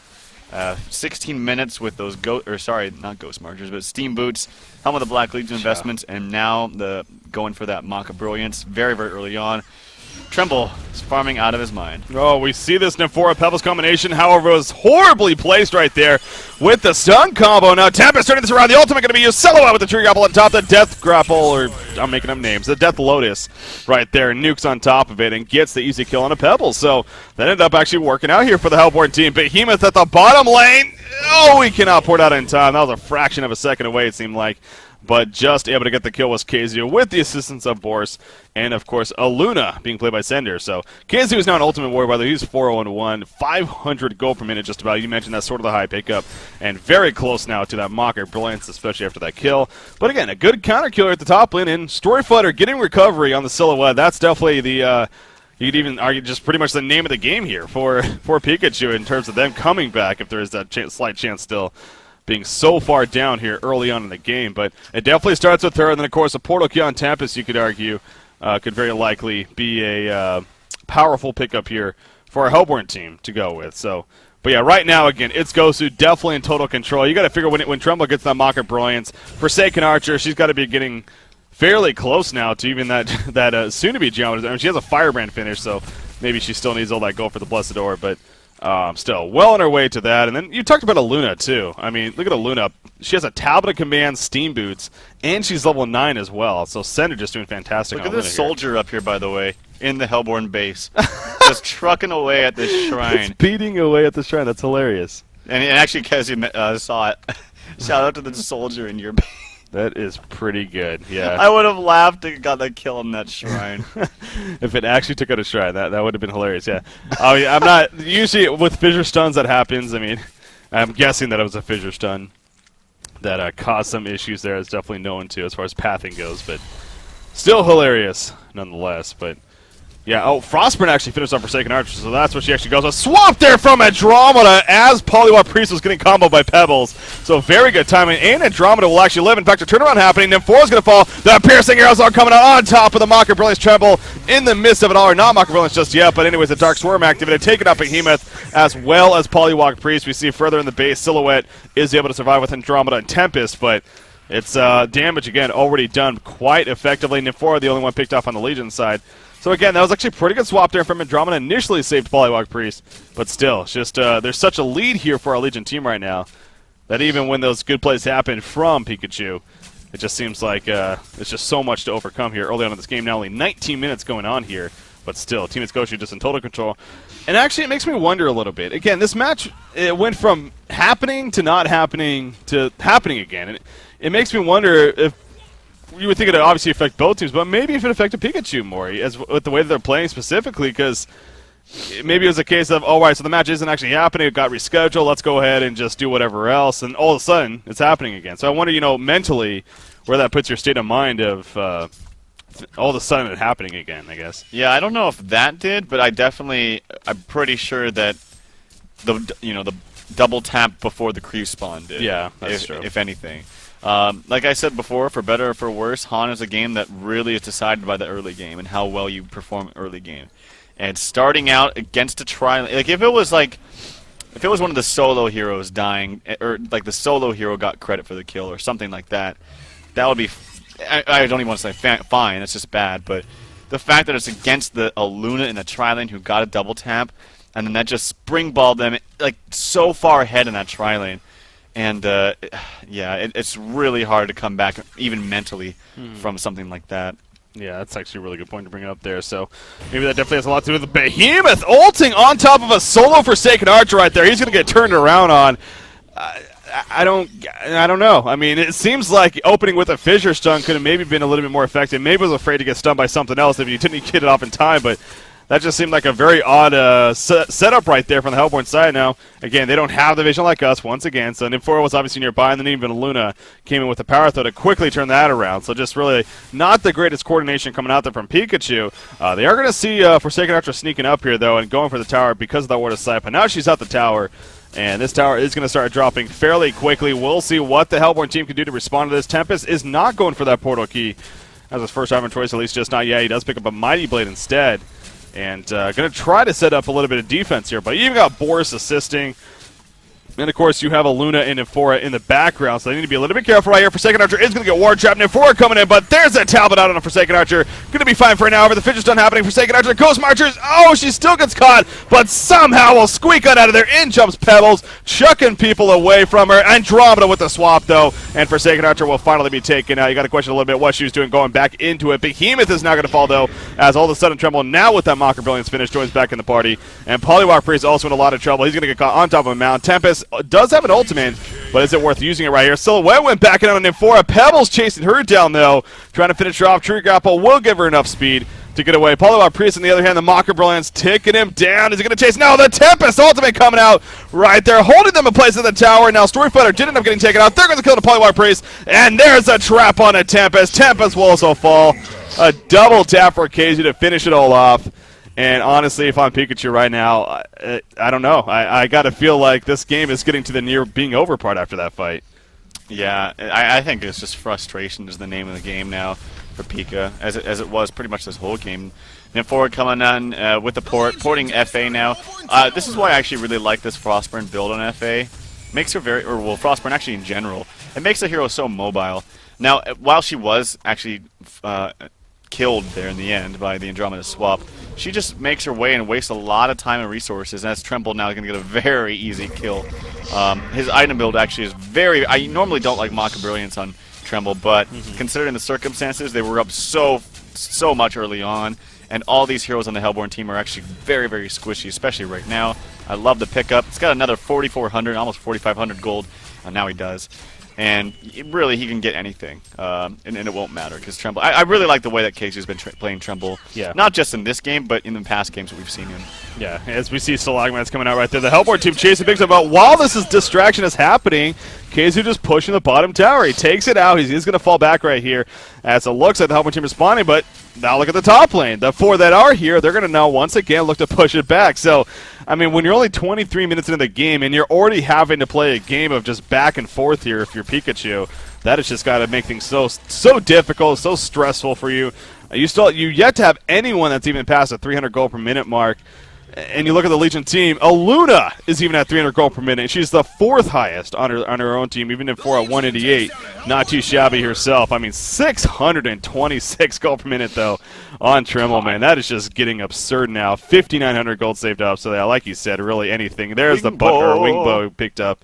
16 minutes with those not Ghost Marchers, but Steam Boots, Helm of the Black Legion investments, and now going for that Mock of Brilliance very, very early on. Tremble is farming out of his mind. Oh, we see this Nymphora Pebbles combination. However, it was horribly placed right there with the stun combo. Now Tempest turning this around. The ultimate going to be used. Solo with the Tree Grapple on top. The Death Grapple, or I'm making up names. The Death Lotus right there. Nukes on top of it and gets the easy kill on a Pebble. So that ended up actually working out here for the Hellborn team. Behemoth at the bottom lane. Oh, he cannot pour it out in time. That was a fraction of a second away, it seemed like. But just able to get the kill was Kazu with the assistance of Boris and, of course, Aluna being played by Sender. So Kazu is now an Ultimate Warrior, by the way. He's 4-0-1, 500 gold per minute just about. You mentioned that Sword of the High pickup, and very close now to that Mocker Brilliance, especially after that kill. But again, a good counter killer at the top lane, and Storyfighter getting recovery on the Silhouette. That's definitely the... you could even argue just pretty much the name of the game here for Pikachu in terms of them coming back if there is that slight chance still. Being so far down here early on in the game, but it definitely starts with her, and then of course a Portal Key on Tempest, you could argue, could very likely be a powerful pickup here for our Hellborn team to go with. So, but yeah, right now again, it's Gosu definitely in total control. You got to figure when Tremble gets that Mocker Brilliance, Forsaken Archer, she's got to be getting fairly close now to even that soon-to-be Geometry. I mean, she has a Firebrand finish, so maybe she still needs all that gold for the Blessed Ore, but. Still well on her way to that. And then you talked about Aluna, too. I mean, look at Aluna. She has a Tablet of Command, Steam Boots, and she's level 9 as well. So Sender just doing fantastic. Look at this soldier up here, by the way, in the Hellborn base. Just trucking away at this shrine. It's beating away at the shrine. That's hilarious. And actually, Kezi saw it. Shout out to the soldier in your base. That is pretty good, yeah. I would have laughed and got that kill on that shrine. If it actually took out a shrine, that would have been hilarious, yeah. Oh, yeah, I'm not... Usually, with fissure stuns, that happens. I mean, I'm guessing that it was a fissure stun that caused some issues there. It's definitely known to as far as pathing goes, but still hilarious, nonetheless, but... Yeah, oh, Frostburn actually finished on Forsaken Archer, so that's where she actually goes. A swap there from Andromeda as Polywog Priest was getting comboed by Pebbles. So very good timing, and Andromeda will actually live. In fact, a turnaround happening. Nymphora's going to fall. The Piercing Arrows are coming out on top of the Mocker Brilliance Tremble in the midst of it all. Or not Mocker Brilliance just yet, but anyways, the Dark Swarm activated, taking out Behemoth as well as Polywog Priest. We see further in the base, Silhouette is able to survive with Andromeda and Tempest, but it's damage, again, already done quite effectively. Nymphora, the only one picked off on the Legion side. So again, that was actually a pretty good swap there from Andromeda. Initially saved Polywog Priest, but still, it's just there's such a lead here for our Legion team right now that even when those good plays happen from Pikachu, it just seems like it's just so much to overcome here early on in this game. Now only 19 minutes going on here, but still, Team Gosu just in total control. And actually, it makes me wonder a little bit. Again, this match, it went from happening to not happening to happening again. And it makes me wonder if you would think it would obviously affect both teams, but maybe if it affected Pikachu more, as with the way that they're playing specifically, because maybe it was a case of, oh, right, so the match isn't actually happening, it got rescheduled, let's go ahead and just do whatever else, and all of a sudden, it's happening again. So I wonder, mentally, where that puts your state of mind of all of a sudden it happening again, I guess. Yeah, I don't know if that did, but I'm pretty sure that the double tap before the creep spawn did. Yeah, that's true. If anything. Like I said before, for better or for worse, Han is a game that really is decided by the early game and how well you perform early game. And starting out against a tri-lane, like if it was one of the solo heroes dying, or like the solo hero got credit for the kill or something like that, that would be, I don't even want to say fine, that's just bad, but the fact that it's against the Aluna in the tri-lane who got a double tap, and then that just springballed them like so far ahead in that tri-lane. And, yeah, it's really hard to come back, even mentally, from something like that. Yeah, that's actually a really good point to bring up there. So maybe that definitely has a lot to do with the Behemoth ulting on top of a solo Forsaken Archer right there. He's going to get turned around on. I don't know. I mean, it seems like opening with a fissure stun could have maybe been a little bit more effective. Maybe was afraid to get stunned by something else if you didn't get it off in time, but that just seemed like a very odd setup right there from the Hellborn side. Now, again, they don't have the vision like us once again, so Nymphora was obviously nearby, and then even Luna came in with the power throw to quickly turn that around. So just really not the greatest coordination coming out there from Pikachu. They are going to see Forsaken Archer sneaking up here, though, and going for the tower because of that Ward of Sight. But now she's at the tower. And this tower is going to start dropping fairly quickly. We'll see what the Hellborn team can do to respond to this. Tempest is not going for that portal key as his first item choice, at least just not yet. He does pick up a Mighty Blade instead. And going to try to set up a little bit of defense here. But you even got Boris assisting. And, of course, you have a Luna and Nymphora in the background, so they need to be a little bit careful right here. Forsaken Archer is going to get Ward Trap. Nymphora coming in, but there's a Talbot out on a Forsaken Archer. Going to be fine for an hour, but the fidget's done happening. Forsaken Archer, Ghost Marchers. Oh, she still gets caught, but somehow will squeak out of there. In jumps Pebbles, chucking people away from her. Andromeda with the swap, though, and Forsaken Archer will finally be taken out. You got to question a little bit what she was doing going back into it. Behemoth is now going to fall, though, as all of a sudden Tremble now with that Mocker Brilliance finish joins back in the party. And Polywalk Priest also in a lot of trouble. He's going to get caught on top of a mound. Tempest does have an ultimate, but is it worth using it right here? Silhouette went back in on Nymphora. Pebbles chasing her down, though, trying to finish her off. Tree Grapple will give her enough speed to get away. Polywalk Priest, on the other hand, the Mocker Brilliance ticking him down. Is he going to chase? No, the Tempest ultimate coming out right there, holding them in place in the tower. Now, Storyfighter did end up getting taken out. They're going to kill the Polywalk Priest, and there's a trap on a Tempest. Tempest will also fall. A double tap for KZ to finish it all off. And honestly, if I'm Pikachu right now, I don't know. I got to feel like this game is getting to the near being over part after that fight. Yeah, I think it's just frustration is the name of the game now for Pika, as it was pretty much this whole game. Nymphora coming on with the porting FA now. This is why I actually really like this Frostburn build on FA. Makes her Frostburn actually in general. It makes the hero so mobile. Now, while she was actually killed there in the end by the Andromeda swap, she just makes her way and wastes a lot of time and resources, and that's Tremble now going to get a very easy kill. His item build actually is very... I normally don't like Mocker Brilliance on Tremble, but considering the circumstances, they were up so much early on, and all these heroes on the Hellborn team are actually very, very squishy, especially right now. I love the pickup. It's got another 4,400, almost 4,500 gold. Now he does. And really, he can get anything, and it won't matter, because Tremble... I really like the way that Casey's been playing Tremble. Yeah. Not just in this game, but in the past games that we've seen him. Yeah, as we see Stalagmites coming out right there. The Hellborn team chasing Big Stuff, but while this distraction is happening, Keizu just pushing the bottom tower. He takes it out. He's going to fall back right here as it looks like the Hellborn team responding, but now look at the top lane. The four that are here, they're going to now once again look to push it back. So, I mean, when you're only 23 minutes into the game and you're already having to play a game of just back and forth here if you're Pikachu, that has just got to make things so difficult, so stressful for you. You yet to have anyone that's even past the 300 gold per minute mark. And you look at the Legion team, Aluna is even at 300 gold per minute. She's the fourth highest on her own team, even if 188. Not too shabby herself. I mean, 626 gold per minute, though, on Tremble, man. That is just getting absurd now. 5,900 gold saved up. So, yeah, like you said, really anything. There's the Wingbow picked up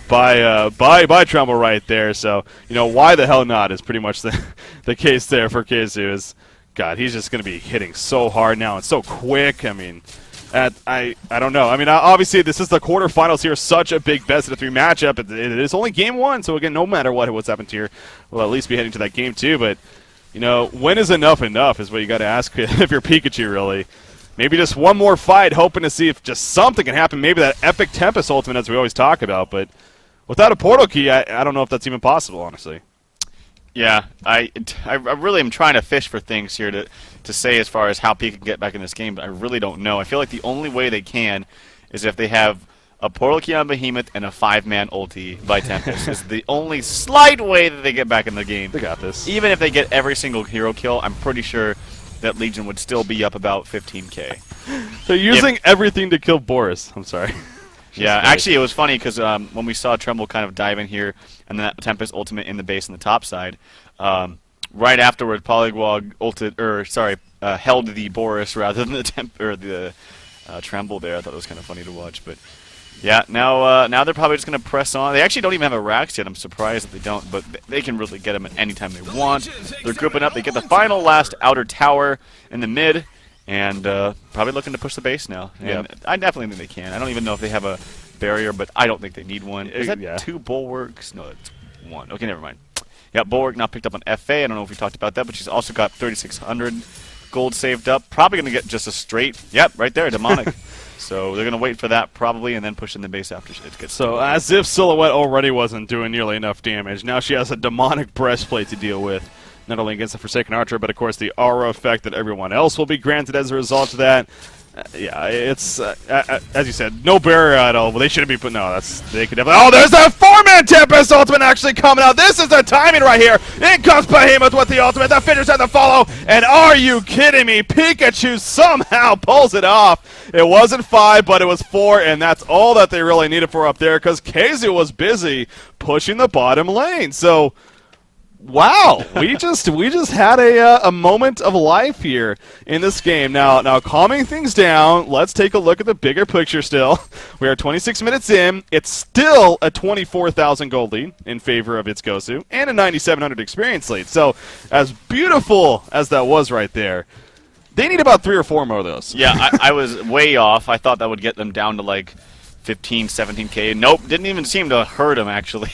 by Tremble right there. So, you know, why the hell not is pretty much the case there for Keizu. Is, God, he's just going to be hitting so hard now and so quick. I mean... I don't know. I mean, obviously, this is the quarterfinals here. Such a big best-of-3 matchup. It is only game one, so again, no matter what's happened here, we'll at least be heading to that game two. But, you know, when is enough is what you got to ask if you're Pikachu, really. Maybe just one more fight, hoping to see if just something can happen. Maybe that epic Tempest ultimate, as we always talk about. But without a portal key, I don't know if that's even possible, honestly. Yeah, I really am trying to fish for things here to say as far as how Pika can get back in this game, but I really don't know. I feel like the only way they can is if they have a portal key on Behemoth and a 5-man ulti by Tempest. Is the only slight way that they get back in the game. They got this. Even if they get every single hero kill, I'm pretty sure that Legion would still be up about 15k. They're using everything to kill Boris. I'm sorry. Yeah, actually, it was funny because when we saw Tremble kind of dive in here and then that Tempest ultimate in the base on the top side, right afterward, Polywog held the Boris rather than the Tremble there. I thought it was kind of funny to watch, but yeah, now they're probably just going to press on. They actually don't even have a Rax yet. I'm surprised that they don't, but they can really get them at any time they want. They're grouping up. They get the final last outer tower in the mid. And probably looking to push the base now. And yep. I definitely think they can. I don't even know if they have a barrier, but I don't think they need one. Is that 2 bulwarks? No, it's 1. Okay, never mind. Yeah, bulwark now picked up on FA. I don't know if we talked about that, but she's also got 3,600 gold saved up. Probably going to get just a straight, yep, right there, demonic. So they're going to wait for that probably and then push in the base after it gets So as if Silhouette already wasn't doing nearly enough damage, now she has a demonic breastplate to deal with. Not only against the Forsaken Archer, but of course the aura effect that everyone else will be granted as a result of that. Yeah, it's as you said, no barrier at all. Well, they shouldn't be putting. No, they could definitely. Oh, there's that 4-man Tempest ultimate actually coming out. This is the timing right here. In comes Behemoth with the ultimate. The finish and the follow. And are you kidding me? Pikachu somehow pulls it off. It wasn't 5, but it was 4, and that's all that they really needed for up there because Gosu was busy pushing the bottom lane. So. Wow, we just had a moment of life here in this game. Now calming things down, let's take a look at the bigger picture still. We are 26 minutes in. It's still a 24,000 gold lead in favor of its Gosu and a 9,700 experience lead. So as beautiful as that was right there, they need about 3 or 4 more of those. Yeah, I was way off. I thought that would get them down to like 15, 17K. Nope, didn't even seem to hurt them actually.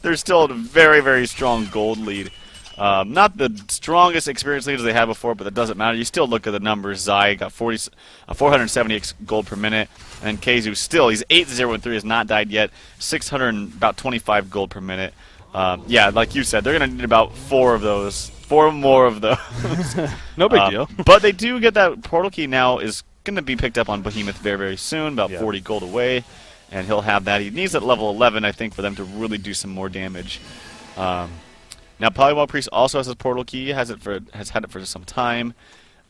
They're still a very, very strong gold lead. Not the strongest experience lead as they had before, but that doesn't matter. You still look at the numbers. Zai got 470 gold per minute, and Gosu still, he's 8-0-3, has not died yet, 625 gold per minute. Yeah, like you said, they're going to need about 4 more of those. No big deal. But they do get that portal key now is going to be picked up on Behemoth very, very soon, about 40 gold away. And he'll have that. He needs at level 11, I think, for them to really do some more damage. Now, Polywog Priest also has his portal key. Has had it for some time.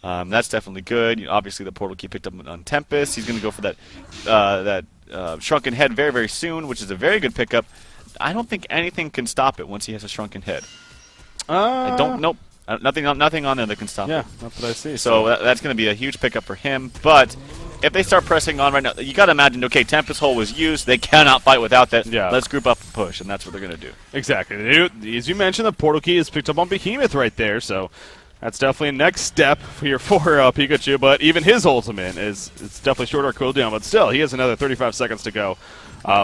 That's definitely good. Obviously, the portal key picked up on Tempest. He's going to go for that Shrunken Head very, very soon, which is a very good pickup. I don't think anything can stop it once he has a Shrunken Head. Nope. Nothing on there that can stop it. Yeah, that's what I see. So that's going to be a huge pickup for him. But if they start pressing on right now, you got to imagine, okay, Tempest Hole was used. They cannot fight without that. Yeah. Let's group up and push, and that's what they're going to do. Exactly. As you mentioned, the portal key is picked up on Behemoth right there, so that's definitely a next step here for Pikachu. But even his ultimate it's definitely shorter cooldown, but still, he has another 35 seconds to go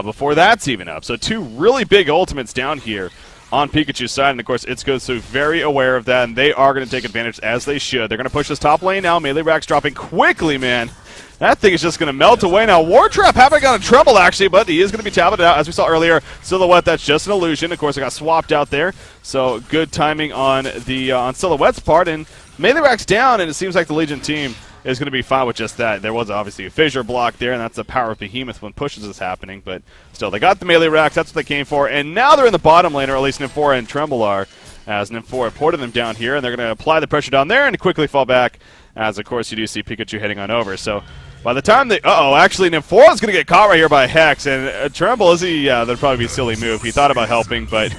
before that's even up. So 2 really big ultimates down here on Pikachu's side, and of course, it's Gosu very aware of that, and they are going to take advantage as they should. They're going to push this top lane now. Melee Rack's dropping quickly, man. That thing is just going to melt away now. War Trap haven't got a trouble, actually, but he is going to be tapped out, as we saw earlier. Silhouette, that's just an illusion. Of course, it got swapped out there, so good timing on the on Silhouette's part, and Melee Rack's down, and it seems like the Legion team is going to be fine with just that. There was obviously a fissure block there, and that's the power of Behemoth when pushes is happening, but still, they got the Melee Racks. That's what they came for, and now they're in the bottom lane, or at least Nymphora and Tremble are, as Nymphora ported them down here, and they're going to apply the pressure down there and quickly fall back, as, of course, you do see Pikachu heading on over. So by the time they... actually, Nymphora's going to get caught right here by Hex, and Tremble, that'd probably be a silly move. He thought about helping, but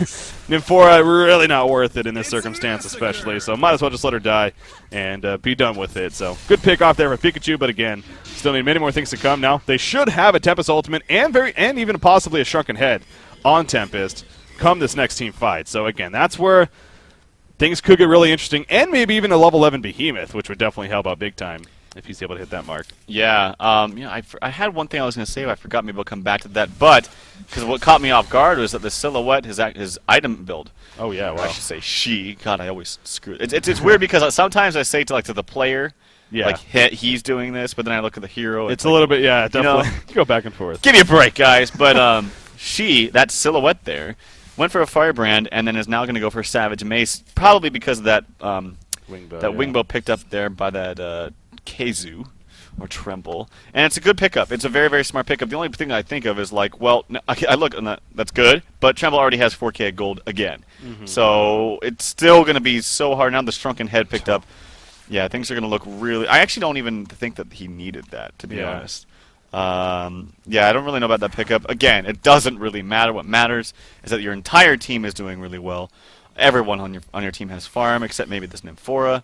Nymphora really not worth it in this circumstance especially, so might as well just let her die and be done with it. So good pick off there for Pikachu, but again, still need many more things to come. Now, they should have a Tempest ultimate and even possibly a Shrunken Head on Tempest come this next team fight. So again, that's where things could get really interesting, and maybe even a level 11 Behemoth, which would definitely help out big time if he's able to hit that mark. Yeah, I had one thing I was going to say, but I forgot. Maybe I'll come back to that. But because what caught me off guard was that the Silhouette, his item build. Oh yeah, wow. I should say she. God, I always screw it. It's weird because sometimes I say to the player, like he's doing this, but then I look at the hero. It's a little bit, yeah, definitely. Go back and forth. Give me a break, guys. But that Silhouette there, went for a Firebrand and then is now going to go for a Savage Mace, probably because of that Wingbow picked up there by that Gosu or Tremble, and it's a good pickup. It's a very, very smart pickup. The only thing I think of is I look and that's good, but Tremble already has 4K gold again, so it's still going to be so hard. Now the Shrunken Head picked up. Yeah, things are going to look really... I actually don't even think that he needed that, to be honest. I don't really know about that pickup. Again, it doesn't really matter. What matters is that your entire team is doing really well. Everyone on your team has farm, except maybe this Nymphora.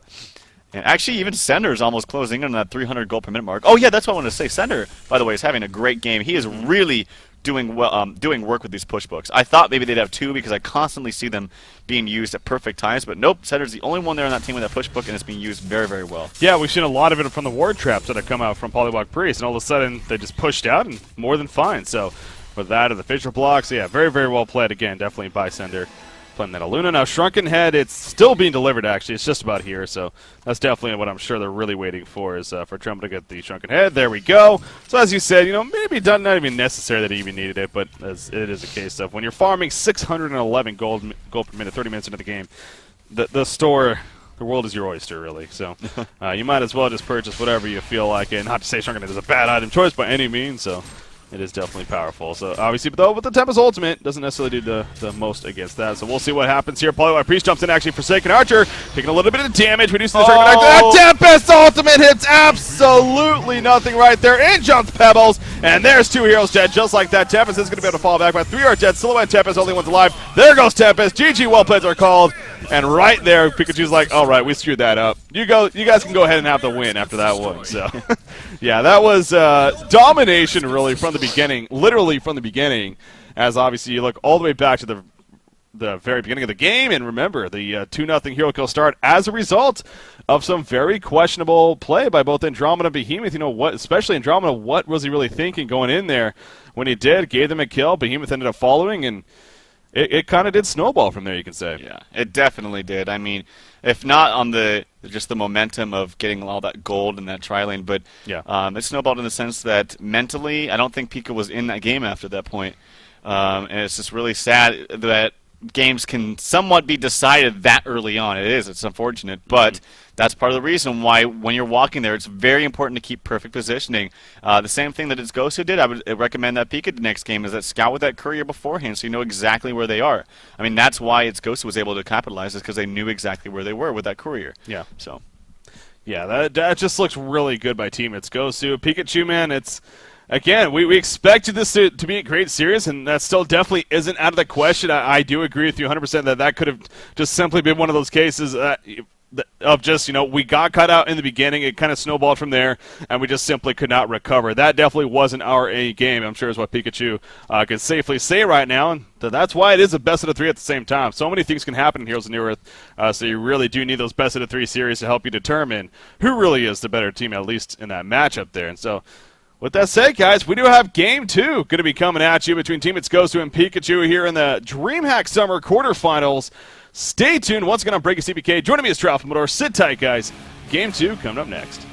And actually, even Sender is almost closing in on that 300 gold per minute mark. Oh yeah, that's what I wanted to say. Sender, by the way, is having a great game. He is really doing well, doing work with these push books. I thought maybe they'd have 2 because I constantly see them being used at perfect times, but nope, Sender's the only one there on that team with that push book, and it's being used very, very well. Yeah, we've seen a lot of it from the ward traps that have come out from Polywog Priest, and all of a sudden they just pushed out and more than fine. So for that or the fissure blocks, yeah, very, very well played again, definitely by Sender. Playing that Aluna. Now, Shrunken Head, it's still being delivered, actually. It's just about here, so that's definitely what I'm sure they're really waiting for, is for Trump to get the Shrunken Head. There we go. So, as you said, maybe not even necessary that he even needed it, but as it is a case of when you're farming 611 gold per minute, 30 minutes into the game, the store the world is your oyster, really. So you might as well just purchase whatever you feel like. And not to say Shrunken is a bad item choice by any means, so it is definitely powerful. So obviously, but though with the Tempest Ultimate, doesn't necessarily do the most against that. So we'll see what happens here. Polywire Priest jumps in, actually Forsaken Archer, taking a little bit of damage, reducing the Shrunken. That Tempest Ultimate hits absolutely nothing right there. In jumps Pebbles, and there's 2 heroes dead, just like that. Tempest is going to be able to fall back, but 3 are dead. Silhouette Tempest, only one's alive. There goes Tempest. GG, well played are called. And right there, Pikachu's like, all right, we screwed that up. You guys can go ahead and have the win after that one. So, yeah, that was domination really from the beginning, literally from the beginning. As obviously you look all the way back to the very beginning of the game, and remember the 2-0 hero kill start as a result of some very questionable play by both Andromeda and Behemoth. You know what, especially Andromeda, what was he really thinking going in there when he did? Gave them a kill. Behemoth ended up following, and it kind of did snowball from there, you can say. Yeah, it definitely did. I mean, if not on just the momentum of getting all that gold in that tri-lane, but yeah. It snowballed in the sense that mentally, I don't think Pika was in that game after that point. And it's just really sad that games can somewhat be decided that early on. It's unfortunate, but that's part of the reason why when you're walking there, it's very important to keep perfect positioning. The same thing that Gosu did, I would recommend that Pika the next game, is that scout with that courier beforehand so you know exactly where they are. I mean, that's why Gosu was able to capitalize, is because they knew exactly where they were with that courier. Yeah. So, yeah, that just looks really good by Team It's Gosu. Pikachu, man, it's... Again, we expected this to be a great series, and that still definitely isn't out of the question. I do agree with you 100% that could have just simply been one of those cases of just, we got cut out in the beginning. It kind of snowballed from there, and we just simply could not recover. That definitely wasn't our A game, I'm sure is what Pikachu can safely say right now, and that's why it is a best of the 3 at the same time. So many things can happen in Heroes of New Earth, so you really do need those best of the 3 series to help you determine who really is the better team, at least in that matchup there. And so, with that said, guys, we do have Game 2 going to be coming at you between Team It's Gosu and Pikachu here in the DreamHack Summer quarterfinals. Stay tuned. Once again, I'm Breaking CPK. Joining me is Trout from Motor. Sit tight, guys. Game 2 coming up next.